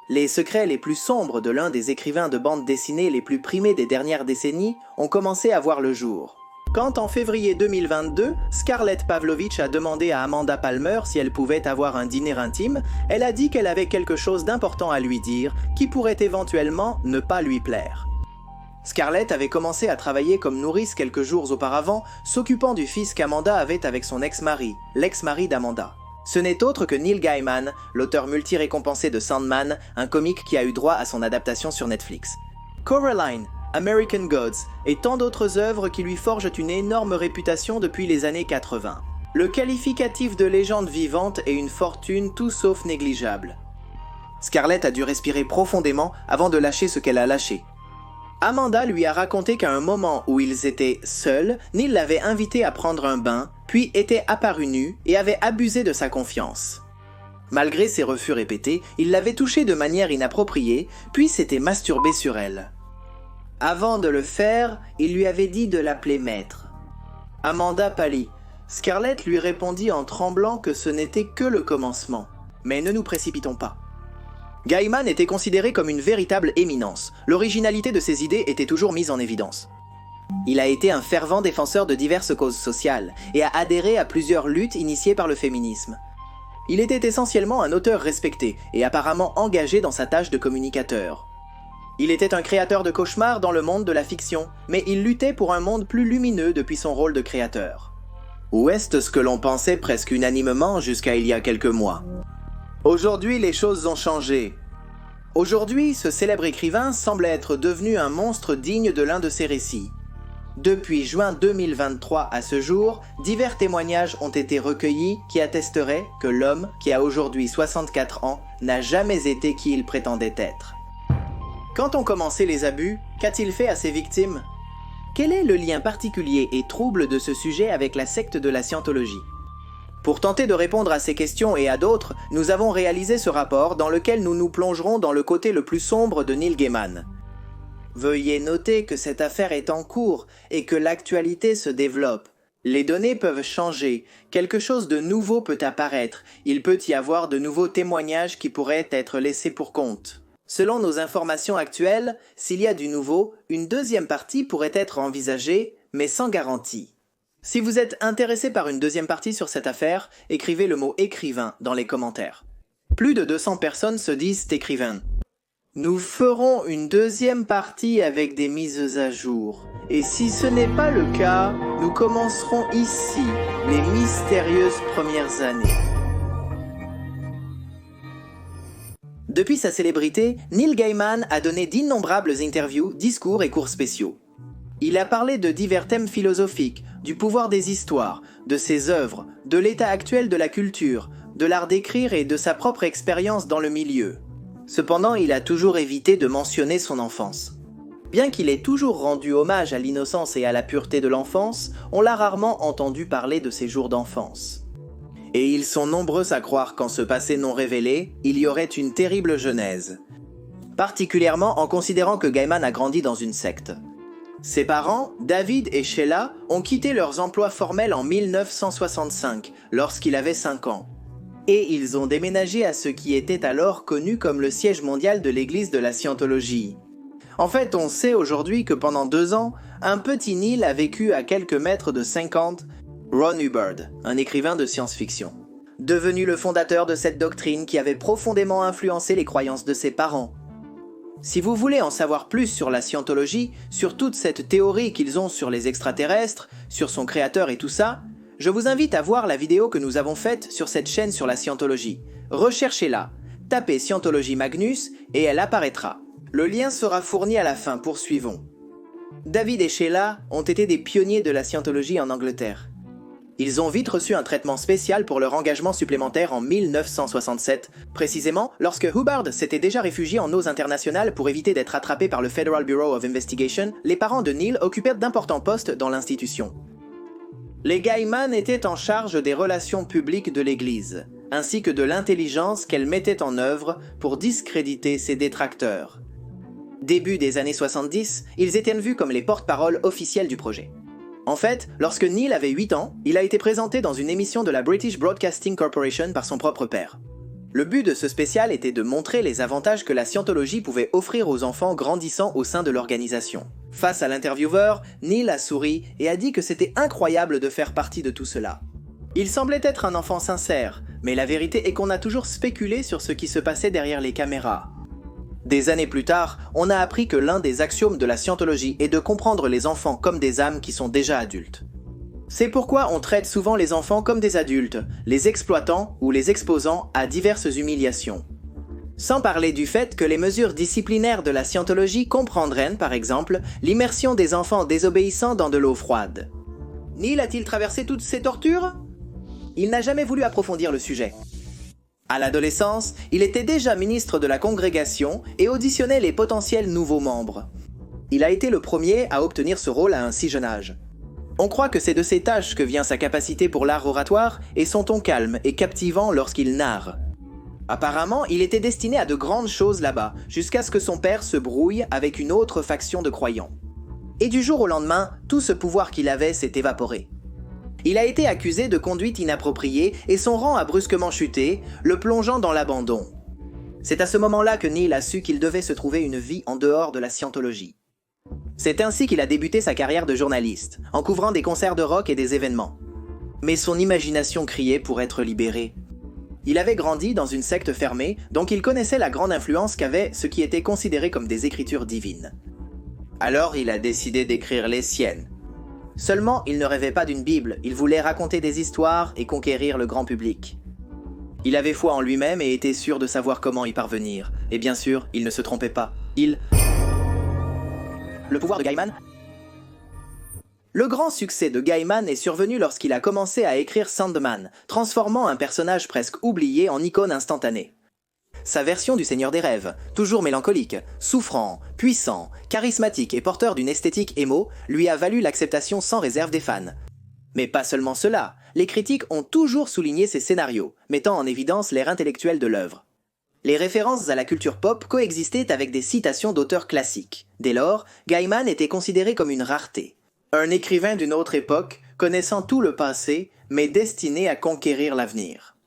Les secrets les plus sombres de l'un des écrivains de bande dessinée les plus primés des dernières décennies ont commencé à voir le jour. Quand en février 2022, Scarlett Pavlovich a demandé à Amanda Palmer si elle pouvait avoir un dîner intime, elle a dit qu'elle avait quelque chose d'important à lui dire qui pourrait éventuellement ne pas lui plaire. Scarlett avait commencé à travailler comme nourrice quelques jours auparavant, s'occupant du fils qu'Amanda avait avec son ex-mari, l'ex-mari d'Amanda. Ce n'est autre que Neil Gaiman, l'auteur multi-récompensé de Sandman, un comique qui a eu droit à son adaptation sur Netflix. Coraline, American Gods et tant d'autres œuvres qui lui forgent une énorme réputation depuis les années 80. Le qualificatif de légende vivante est une fortune tout sauf négligeable. Scarlett a dû respirer profondément avant de lâcher ce qu'elle a lâché. Amanda lui a raconté qu'à un moment où ils étaient seuls, Neil l'avait invité à prendre un bain, puis était apparu nu et avait abusé de sa confiance. Malgré ses refus répétés, il l'avait touchée de manière inappropriée, puis s'était masturbé sur elle. Avant de le faire, il lui avait dit de l'appeler maître. Amanda pâlit. Scarlett lui répondit en tremblant que ce n'était que le commencement. Mais ne nous précipitons pas. Gaiman était considéré comme une véritable éminence. L'originalité de ses idées était toujours mise en évidence. Il a été un fervent défenseur de diverses causes sociales et a adhéré à plusieurs luttes initiées par le féminisme. Il était essentiellement un auteur respecté et apparemment engagé dans sa tâche de communicateur. Il était un créateur de cauchemars dans le monde de la fiction, mais il luttait pour un monde plus lumineux depuis son rôle de créateur. Ou est-ce ce que l'on pensait presque unanimement jusqu'à il y a quelques mois? Aujourd'hui, les choses ont changé. Aujourd'hui, ce célèbre écrivain semble être devenu un monstre digne de l'un de ses récits. Depuis juin 2023 à ce jour, divers témoignages ont été recueillis qui attesteraient que l'homme, qui a aujourd'hui 64 ans, n'a jamais été qui il prétendait être. Quand ont commencé les abus, qu'a-t-il fait à ses victimes? Quel est le lien particulier et trouble de ce sujet avec la secte de la scientologie? Pour tenter de répondre à ces questions et à d'autres, nous avons réalisé ce rapport dans lequel nous nous plongerons dans le côté le plus sombre de Neil Gaiman. Veuillez noter que cette affaire est en cours et que l'actualité se développe. Les données peuvent changer, quelque chose de nouveau peut apparaître, il peut y avoir de nouveaux témoignages qui pourraient être laissés pour compte. Selon nos informations actuelles, s'il y a du nouveau, une deuxième partie pourrait être envisagée, mais sans garantie. Si vous êtes intéressé par une deuxième partie sur cette affaire, écrivez le mot « écrivain » dans les commentaires. Plus de 200 personnes se disent écrivains. Nous ferons une deuxième partie avec des mises à jour. Et si ce n'est pas le cas, nous commencerons ici les mystérieuses premières années. Depuis sa célébrité, Neil Gaiman a donné d'innombrables interviews, discours et cours spéciaux. Il a parlé de divers thèmes philosophiques, du pouvoir des histoires, de ses œuvres, de l'état actuel de la culture, de l'art d'écrire et de sa propre expérience dans le milieu. Cependant, il a toujours évité de mentionner son enfance. Bien qu'il ait toujours rendu hommage à l'innocence et à la pureté de l'enfance, on l'a rarement entendu parler de ses jours d'enfance. Et ils sont nombreux à croire qu'en ce passé non révélé, il y aurait une terrible genèse. Particulièrement en considérant que Gaiman a grandi dans une secte. Ses parents, David et Sheila, ont quitté leurs emplois formels en 1965, lorsqu'il avait 5 ans. Et ils ont déménagé à ce qui était alors connu comme le siège mondial de l'église de la scientologie. En fait, on sait aujourd'hui que pendant 2 ans, un petit Neil a vécu à quelques mètres de 50 Ron Hubbard, un écrivain de science-fiction. Devenu le fondateur de cette doctrine qui avait profondément influencé les croyances de ses parents. Si vous voulez en savoir plus sur la scientologie, sur toute cette théorie qu'ils ont sur les extraterrestres, sur son créateur et tout ça, je vous invite à voir la vidéo que nous avons faite sur cette chaîne sur la scientologie. Recherchez-la, tapez Scientologie Magnus et elle apparaîtra. Le lien sera fourni à la fin, poursuivons. David et Sheila ont été des pionniers de la scientologie en Angleterre. Ils ont vite reçu un traitement spécial pour leur engagement supplémentaire en 1967, précisément lorsque Hubbard s'était déjà réfugié en eaux internationales pour éviter d'être attrapé par le Federal Bureau of Investigation. Les parents de Neil occupèrent d'importants postes dans l'institution. Les Gaiman étaient en charge des relations publiques de l'Église, ainsi que de l'intelligence qu'elle mettait en œuvre pour discréditer ses détracteurs. Début des années 70, ils étaient vus comme les porte-paroles officiels du projet. En fait, lorsque Neil avait 8 ans, il a été présenté dans une émission de la British Broadcasting Corporation par son propre père. Le but de ce spécial était de montrer les avantages que la scientologie pouvait offrir aux enfants grandissant au sein de l'organisation. Face à l'intervieweur, Neil a souri et a dit que c'était incroyable de faire partie de tout cela. Il semblait être un enfant sincère, mais la vérité est qu'on a toujours spéculé sur ce qui se passait derrière les caméras. Des années plus tard, on a appris que l'un des axiomes de la scientologie est de comprendre les enfants comme des âmes qui sont déjà adultes. C'est pourquoi on traite souvent les enfants comme des adultes, les exploitant ou les exposant à diverses humiliations. Sans parler du fait que les mesures disciplinaires de la scientologie comprendraient, par exemple, l'immersion des enfants désobéissants dans de l'eau froide. Neil a-t-il traversé toutes ces tortures ? Il n'a jamais voulu approfondir le sujet. À l'adolescence, il était déjà ministre de la congrégation et auditionnait les potentiels nouveaux membres. Il a été le premier à obtenir ce rôle à un si jeune âge. On croit que c'est de ses tâches que vient sa capacité pour l'art oratoire et son ton calme et captivant lorsqu'il narre. Apparemment, il était destiné à de grandes choses là-bas, jusqu'à ce que son père se brouille avec une autre faction de croyants. Et du jour au lendemain, tout ce pouvoir qu'il avait s'est évaporé. Il a été accusé de conduite inappropriée et son rang a brusquement chuté, le plongeant dans l'abandon. C'est à ce moment-là que Neil a su qu'il devait se trouver une vie en dehors de la scientologie. C'est ainsi qu'il a débuté sa carrière de journaliste, en couvrant des concerts de rock et des événements. Mais son imagination criait pour être libérée. Il avait grandi dans une secte fermée, donc il connaissait la grande influence qu'avaient ce qui était considéré comme des écritures divines. Alors il a décidé d'écrire les siennes. Seulement, il ne rêvait pas d'une Bible, il voulait raconter des histoires et conquérir le grand public. Il avait foi en lui-même et était sûr de savoir comment y parvenir. Et bien sûr, il ne se trompait pas. Le pouvoir de Gaiman. Le grand succès de Gaiman est survenu lorsqu'il a commencé à écrire Sandman, transformant un personnage presque oublié en icône instantanée. Sa version du Seigneur des Rêves, toujours mélancolique, souffrant, puissant, charismatique et porteur d'une esthétique émo, lui a valu l'acceptation sans réserve des fans. Mais pas seulement cela, les critiques ont toujours souligné ses scénarios, mettant en évidence l'ère intellectuelle de l'œuvre. Les références à la culture pop coexistaient avec des citations d'auteurs classiques. Dès lors, Gaiman était considéré comme une rareté. Un écrivain d'une autre époque, connaissant tout le passé, mais destiné à conquérir l'avenir.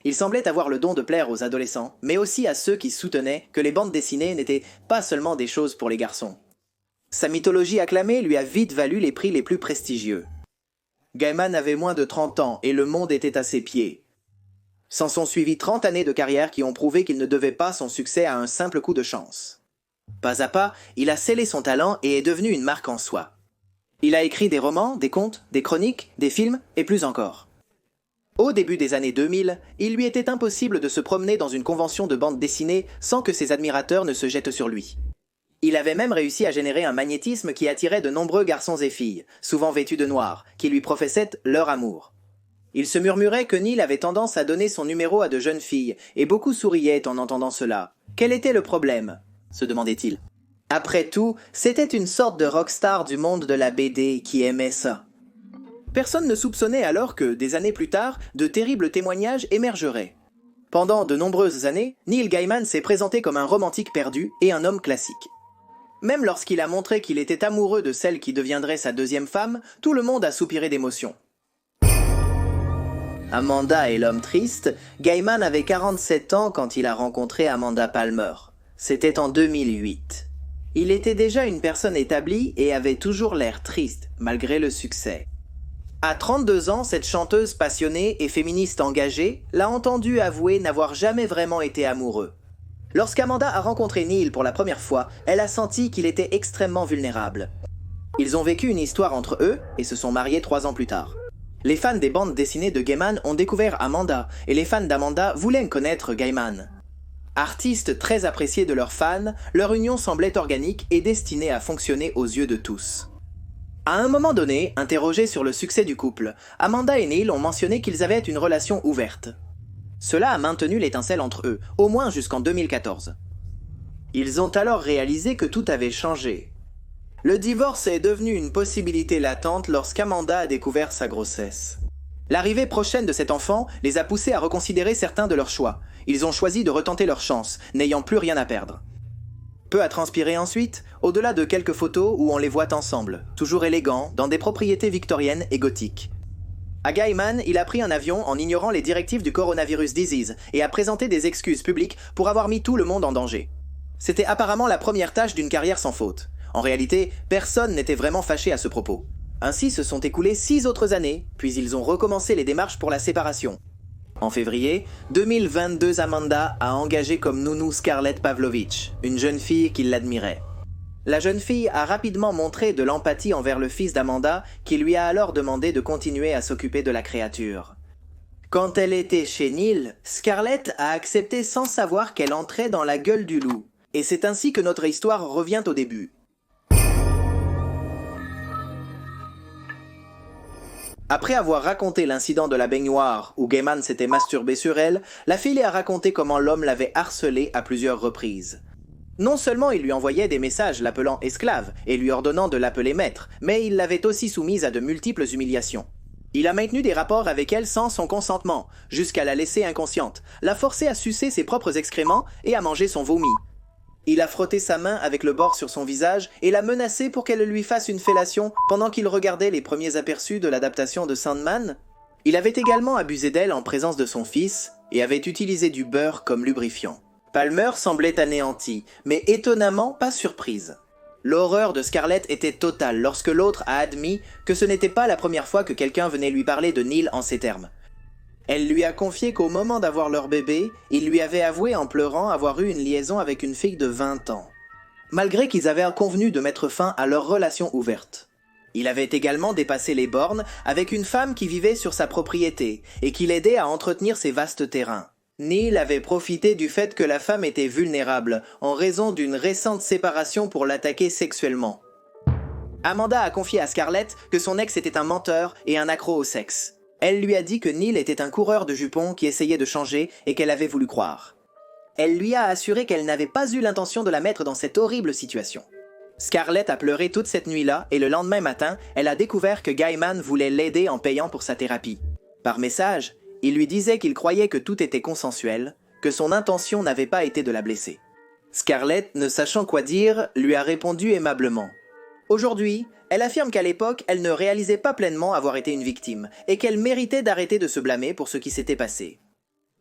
Il semblait avoir le don de plaire aux adolescents, mais aussi à ceux qui soutenaient que les bandes dessinées n'étaient pas seulement des choses pour les garçons. Sa mythologie acclamée lui a vite valu les prix les plus prestigieux. Gaiman avait moins de 30 ans et le monde était à ses pieds. S'en sont suivies 30 années de carrière qui ont prouvé qu'il ne devait pas son succès à un simple coup de chance. Pas à pas, il a scellé son talent et est devenu une marque en soi. Il a écrit des romans, des contes, des chroniques, des films et plus encore. Au début des années 2000, il lui était impossible de se promener dans une convention de bande dessinée sans que ses admirateurs ne se jettent sur lui. Il avait même réussi à générer un magnétisme qui attirait de nombreux garçons et filles, souvent vêtus de noir, qui lui professaient leur amour. Il se murmurait que Neil avait tendance à donner son numéro à de jeunes filles, et beaucoup souriaient en entendant cela. Quel était le problème ? Se demandait-il. Après tout, c'était une sorte de rockstar du monde de la BD qui aimait ça. Personne ne soupçonnait alors que, des années plus tard, de terribles témoignages émergeraient. Pendant de nombreuses années, Neil Gaiman s'est présenté comme un romantique perdu et un homme classique. Même lorsqu'il a montré qu'il était amoureux de celle qui deviendrait sa deuxième femme, tout le monde a soupiré d'émotion. Amanda est l'homme triste, Gaiman avait 47 ans quand il a rencontré Amanda Palmer. C'était en 2008. Il était déjà une personne établie et avait toujours l'air triste, malgré le succès. À 32 ans, cette chanteuse passionnée et féministe engagée l'a entendu avouer n'avoir jamais vraiment été amoureux. Lorsqu'Amanda a rencontré Neil pour la première fois, elle a senti qu'il était extrêmement vulnérable. Ils ont vécu une histoire entre eux et se sont mariés 3 ans plus tard. Les fans des bandes dessinées de Gaiman ont découvert Amanda, et les fans d'Amanda voulaient connaître Gaiman. Artistes très appréciés de leurs fans, leur union semblait organique et destinée à fonctionner aux yeux de tous. À un moment donné, interrogés sur le succès du couple, Amanda et Neil ont mentionné qu'ils avaient une relation ouverte. Cela a maintenu l'étincelle entre eux, au moins jusqu'en 2014. Ils ont alors réalisé que tout avait changé. Le divorce est devenu une possibilité latente lorsqu'Amanda a découvert sa grossesse. L'arrivée prochaine de cet enfant les a poussés à reconsidérer certains de leurs choix. Ils ont choisi de retenter leur chance, n'ayant plus rien à perdre. Peu a transpiré ensuite, au-delà de quelques photos où on les voit ensemble, toujours élégants, dans des propriétés victoriennes et gothiques. À Gaiman, il a pris un avion en ignorant les directives du coronavirus disease et a présenté des excuses publiques pour avoir mis tout le monde en danger. C'était apparemment la première tâche d'une carrière sans faute. En réalité, personne n'était vraiment fâché à ce propos. Ainsi se sont écoulées 6 autres années, puis ils ont recommencé les démarches pour la séparation. En février 2022, Amanda a engagé comme nounou Scarlett Pavlovich, une jeune fille qui l'admirait. La jeune fille a rapidement montré de l'empathie envers le fils d'Amanda, qui lui a alors demandé de continuer à s'occuper de la créature. Quand elle était chez Neil, Scarlett a accepté sans savoir qu'elle entrait dans la gueule du loup. Et c'est ainsi que notre histoire revient au début. Après avoir raconté l'incident de la baignoire où Gaiman s'était masturbé sur elle, la fille a raconté comment l'homme l'avait harcelée à plusieurs reprises. Non seulement il lui envoyait des messages l'appelant esclave et lui ordonnant de l'appeler maître, mais il l'avait aussi soumise à de multiples humiliations. Il a maintenu des rapports avec elle sans son consentement, jusqu'à la laisser inconsciente, la forcer à sucer ses propres excréments et à manger son vomi. Il a frotté sa main avec le bord sur son visage et l'a menacé pour qu'elle lui fasse une fellation pendant qu'il regardait les premiers aperçus de l'adaptation de Sandman. Il avait également abusé d'elle en présence de son fils et avait utilisé du beurre comme lubrifiant. Palmer semblait anéanti, mais étonnamment pas surprise. L'horreur de Scarlett était totale lorsque l'autre a admis que ce n'était pas la première fois que quelqu'un venait lui parler de Neil en ces termes. Elle lui a confié qu'au moment d'avoir leur bébé, il lui avait avoué en pleurant avoir eu une liaison avec une fille de 20 ans. Malgré qu'ils avaient convenu de mettre fin à leur relation ouverte. Il avait également dépassé les bornes avec une femme qui vivait sur sa propriété et qui l'aidait à entretenir ses vastes terrains. Neil avait profité du fait que la femme était vulnérable en raison d'une récente séparation pour l'attaquer sexuellement. Amanda a confié à Scarlett que son ex était un menteur et un accro au sexe. Elle lui a dit que Neil était un coureur de jupons qui essayait de changer et qu'elle avait voulu croire. Elle lui a assuré qu'elle n'avait pas eu l'intention de la mettre dans cette horrible situation. Scarlett a pleuré toute cette nuit-là et le lendemain matin, elle a découvert que Gaiman voulait l'aider en payant pour sa thérapie. Par message, il lui disait qu'il croyait que tout était consensuel, que son intention n'avait pas été de la blesser. Scarlett, ne sachant quoi dire, lui a répondu aimablement. Aujourd'hui, elle affirme qu'à l'époque, elle ne réalisait pas pleinement avoir été une victime et qu'elle méritait d'arrêter de se blâmer pour ce qui s'était passé.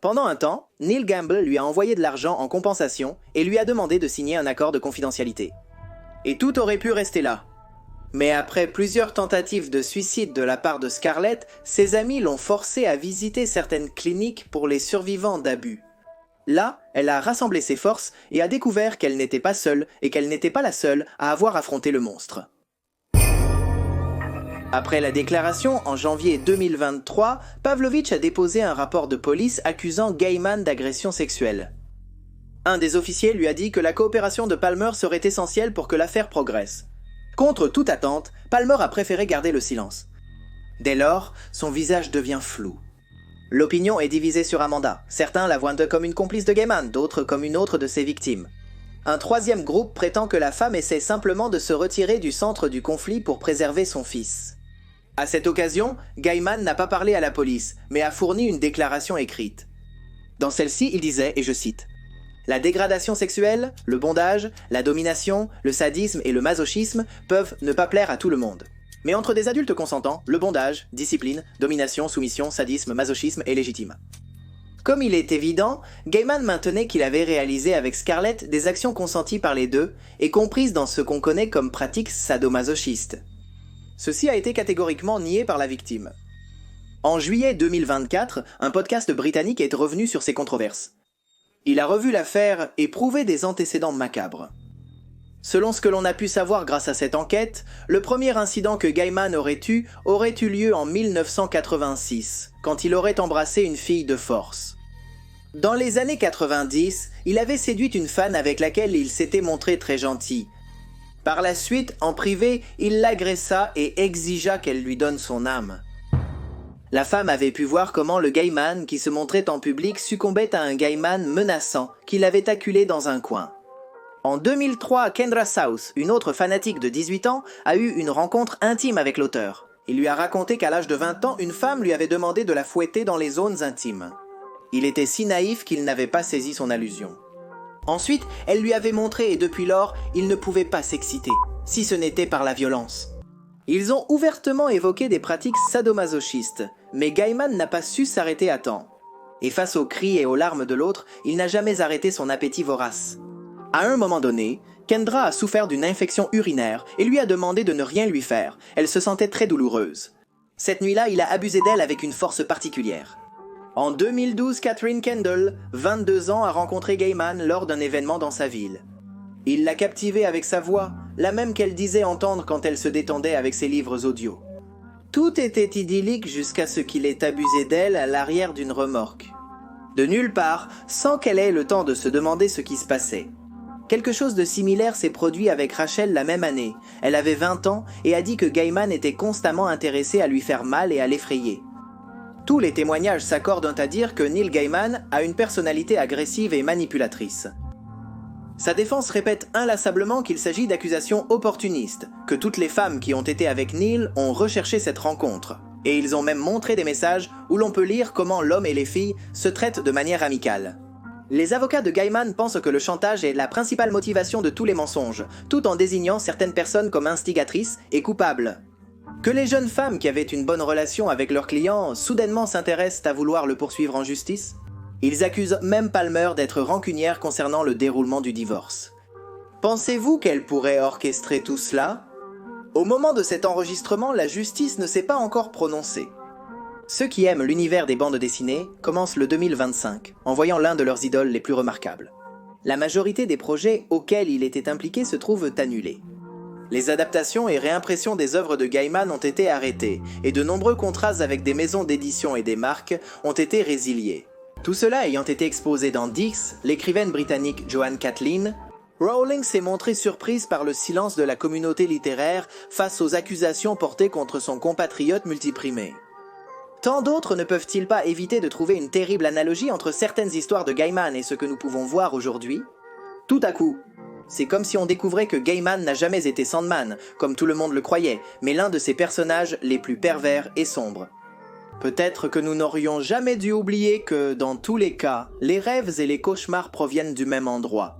Pendant un temps, Neil Gamble lui a envoyé de l'argent en compensation et lui a demandé de signer un accord de confidentialité. Et tout aurait pu rester là. Mais après plusieurs tentatives de suicide de la part de Scarlett, ses amis l'ont forcée à visiter certaines cliniques pour les survivants d'abus. Là, elle a rassemblé ses forces et a découvert qu'elle n'était pas seule et qu'elle n'était pas la seule à avoir affronté le monstre. Après la déclaration, en janvier 2023, Pavlovich a déposé un rapport de police accusant Gaiman d'agression sexuelle. Un des officiers lui a dit que la coopération de Palmer serait essentielle pour que l'affaire progresse. Contre toute attente, Palmer a préféré garder le silence. Dès lors, son visage devient flou. L'opinion est divisée sur Amanda. Certains la voient comme une complice de Gaiman, d'autres comme une autre de ses victimes. Un troisième groupe prétend que la femme essaie simplement de se retirer du centre du conflit pour préserver son fils. À cette occasion, Gaiman n'a pas parlé à la police, mais a fourni une déclaration écrite. Dans celle-ci, il disait, et je cite, « La dégradation sexuelle, le bondage, la domination, le sadisme et le masochisme peuvent ne pas plaire à tout le monde. Mais entre des adultes consentants, le bondage, discipline, domination, soumission, sadisme, masochisme est légitime. » Comme il est évident, Gaiman maintenait qu'il avait réalisé avec Scarlett des actions consenties par les deux et comprises dans ce qu'on connaît comme pratique sadomasochiste. Ceci a été catégoriquement nié par la victime. En juillet 2024, un podcast britannique est revenu sur ces controverses. Il a revu l'affaire et prouvé des antécédents macabres. Selon ce que l'on a pu savoir grâce à cette enquête, le premier incident que Gaiman aurait eu lieu en 1986, quand il aurait embrassé une fille de force. Dans les années 90, il avait séduit une fan avec laquelle il s'était montré très gentil. Par la suite, en privé, il l'agressa et exigea qu'elle lui donne son âme. La femme avait pu voir comment le Gaiman qui se montrait en public succombait à un Gaiman menaçant qui l'avait acculé dans un coin. En 2003, Kendra South, une autre fanatique de 18 ans, a eu une rencontre intime avec l'auteur. Il lui a raconté qu'à l'âge de 20 ans, une femme lui avait demandé de la fouetter dans les zones intimes. Il était si naïf qu'il n'avait pas saisi son allusion. Ensuite, elle lui avait montré et depuis lors, il ne pouvait pas s'exciter, si ce n'était par la violence. Ils ont ouvertement évoqué des pratiques sadomasochistes, Mais Gaiman n'a pas su s'arrêter à temps. Et face aux cris et aux larmes de l'autre, il n'a jamais arrêté son appétit vorace. À un moment donné, Kendra a souffert d'une infection urinaire et lui a demandé de ne rien lui faire. Elle se sentait très douloureuse. Cette nuit-là, il a abusé d'elle avec une force particulière. En 2012, Catherine Kendall, 22 ans, a rencontré Gaiman lors d'un événement dans sa ville. Il l'a captivée avec sa voix, la même qu'elle disait entendre quand elle se détendait avec ses livres audio. Tout était idyllique jusqu'à ce qu'il ait abusé d'elle à l'arrière d'une remorque. De nulle part, sans qu'elle ait le temps de se demander ce qui se passait. Quelque chose de similaire s'est produit avec Rachel la même année. Elle avait 20 ans et a dit que Gaiman était constamment intéressé à lui faire mal et à l'effrayer. Tous les témoignages s'accordent à dire que Neil Gaiman a une personnalité agressive et manipulatrice. Sa défense répète inlassablement qu'il s'agit d'accusations opportunistes, que toutes les femmes qui ont été avec Neil ont recherché cette rencontre. Et ils ont même montré des messages où l'on peut lire comment l'homme et les filles se traitent de manière amicale. Les avocats de Gaiman pensent que le chantage est la principale motivation de tous les mensonges, tout en désignant certaines personnes comme instigatrices et coupables. Que les jeunes femmes qui avaient une bonne relation avec leurs clients soudainement s'intéressent à vouloir le poursuivre en justice. Ils accusent même Palmer d'être rancunière concernant le déroulement du divorce. Pensez-vous qu'elle pourrait orchestrer tout cela ? Au moment de cet enregistrement, la justice ne s'est pas encore prononcée. Ceux qui aiment l'univers des bandes dessinées commencent le 2025, en voyant l'un de leurs idoles les plus remarquables. La majorité des projets auxquels il était impliqué se trouvent annulés. Les adaptations et réimpressions des œuvres de Gaiman ont été arrêtées, et de nombreux contrats avec des maisons d'édition et des marques ont été résiliés. Tout cela ayant été exposé dans Dix, l'écrivaine britannique Joanne Catlin, Rowling s'est montrée surprise par le silence de la communauté littéraire face aux accusations portées contre son compatriote multiprimé. Tant d'autres ne peuvent-ils pas éviter de trouver une terrible analogie entre certaines histoires de Gaiman et ce que nous pouvons voir aujourd'hui ? Tout à coup, c'est comme si on découvrait que Gaiman n'a jamais été Sandman, comme tout le monde le croyait, mais l'un de ses personnages les plus pervers et sombres. Peut-être que nous n'aurions jamais dû oublier que, dans tous les cas, les rêves et les cauchemars proviennent du même endroit,